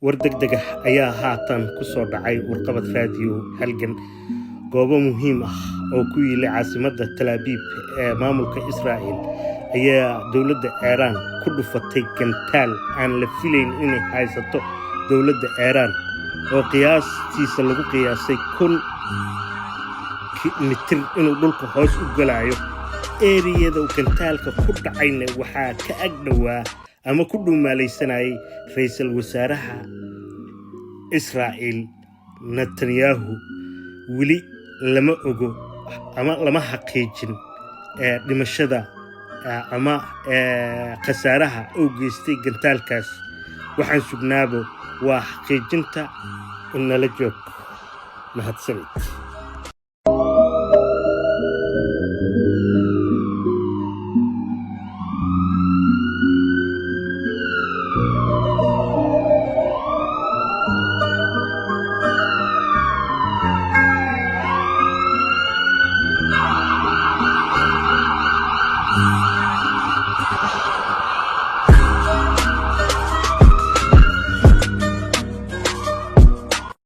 wardegdega ayaa haatan ku soo dhacay warqabad raadiyo halgan goobo muhiim ah oo ku yilay caasimadda Tel Aviv ee maamulka Israa'iil ayaa dawladda Iran ku dhufatay gantaal aan la filayn inay haysato dawladda Iran oo qiyaastiisa lagu qiyaasay 1,000 mitir inuu dhulka hoos u galayo eriyada uu gantaalka ku dhacayna waxaa ka agdhawaa ama ku dhuumaalaysanayay ra'iisul wasaaraha Israa'iil Netanyahu wili lama ogo ama lama xaqiijin dhimashada ama khasaaraha uu geystay gantaalkaas waxaan sugnaabo waa xaqiijinta in la joog mahadsanid